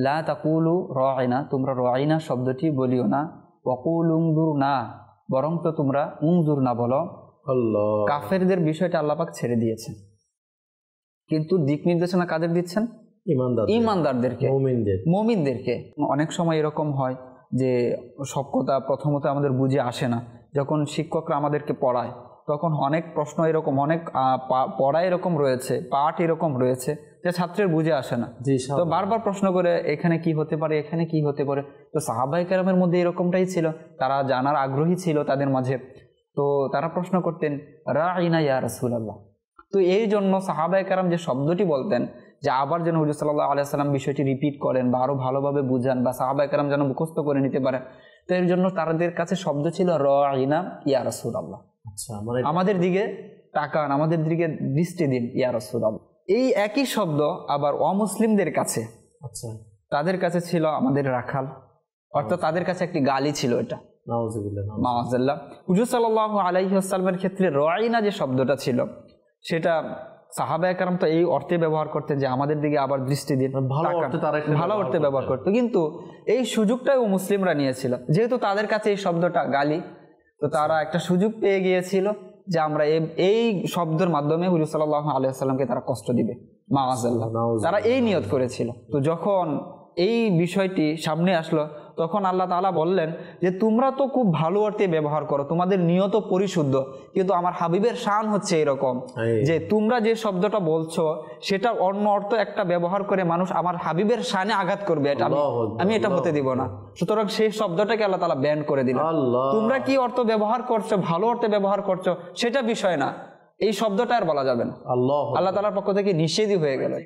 লা তাকুলু রাইনা, তোমরা রাইনা শব্দটি বলিও না, ওয়াকুলু উনজুরনা, বরং তো তোমরা উনজুরনা বলো। আল্লাহ, কাফেরদের বিষয়টা আল্লাহ পাক ছেড়ে দিয়েছেন, কিন্তু দিক নির্দেশনা কাদের দিচ্ছেন? ইমানদারদেরকে, মুমিনদেরকে। অনেক সময় এরকম হয় যে সব কথা প্রথমত আমাদের বুঝে আসে না। যখন শিক্ষকরা আমাদেরকে পড়ায় তখন অনেক প্রশ্ন এরকম, অনেক পড়া এরকম রয়েছে, পাঠ এরকম রয়েছে যে ছাত্রের বুঝে আসে না। তো বারবার প্রশ্ন করে এখানে কি হতে পারে, এখানে কি হতে পারে। তো সাহাবায়ে কেরামের মধ্যে এরকমটাই ছিল, তারা জানার আগ্রহী ছিল তাদের মাঝে। তো তারা প্রশ্ন করতেন রাইনা ইয়া রাসূলুল্লাহ। তো এই জন্য সাহাবায়ে কেরাম যে শব্দটি বলতেন যে আবার যেন হুজুর সাল্লাল্লাহু আলাইহি ওয়াসাল্লাম বিষয়টি রিপিট করেন বা আরো ভালোভাবে বুঝান বা সাহাবায়ে কেরাম যেন মুখস্থ করে নিতে পারে, তো এর জন্য তাদের কাছে শব্দ ছিল রাইনা ইয়া রাসূলুল্লাহ। আচ্ছা, আমাদের দিকে তাকান, আমাদের দিকে দৃষ্টি দিন ইয়া রাসূলুল্লাহ। এই একই শব্দ আবার অমুসলিমদের কাছে, আচ্ছা, তাদের কাছে ছিল আমাদের রাখাল, অর্থাৎ তাদের কাছে একটি গালি ছিল এটা। নাউযুবিল্লাহ। হুজুর সাল্লাল্লাহু আলাইহি ওয়াসাল্লামের ক্ষেত্রে রাইনা যে শব্দটা ছিল সেটা সাহাবায়ে কেরাম তো এই অর্থে ব্যবহার করতেন যে আমাদের দিকে আবার দৃষ্টি দিন, ভালো অর্থে ব্যবহার করতো, কিন্তু এই সুযোগটাও মুসলিমরা নিয়েছিল। যেহেতু তাদের কাছে এই শব্দটা গালি, তো তারা একটা সুযোগ পেয়ে গিয়েছিল যে আমরা এই শব্দের মাধ্যমে হুজুর সাল্লাল্লাহু আলাইহি ওয়াসাল্লামকে তারা কষ্ট দিবে, মাআযাল্লাহ। তারা এই নিয়ত করেছিল। তো যখন এই বিষয়টি সামনে আসলো তখন আল্লাহ তাআলা বললেন যে তোমরা তো খুব ভালো অর্থে ব্যবহার করো, তোমাদের নিয়ত পরিশুদ্ধ, কিন্তু আমার হাবিবের শান হচ্ছে এরকম যে তোমরা যে শব্দটা বলছো সেটা অন্য অর্থ একটা ব্যবহার করে মানুষ আমার হাবিবের শানে আঘাত করবে, এটা আমি এটা হতে দিব না। সুতরাং সেই শব্দটাকে আল্লাহ তাআলা ব্যান করে দিলেন। তোমরা কি অর্থ ব্যবহার করছো, ভালো অর্থে ব্যবহার করছো সেটা বিষয় না, এই শব্দটা আর বলা যাবে না। আল্লাহ তাআলার পক্ষ থেকে নিষেধই হয়ে গেল।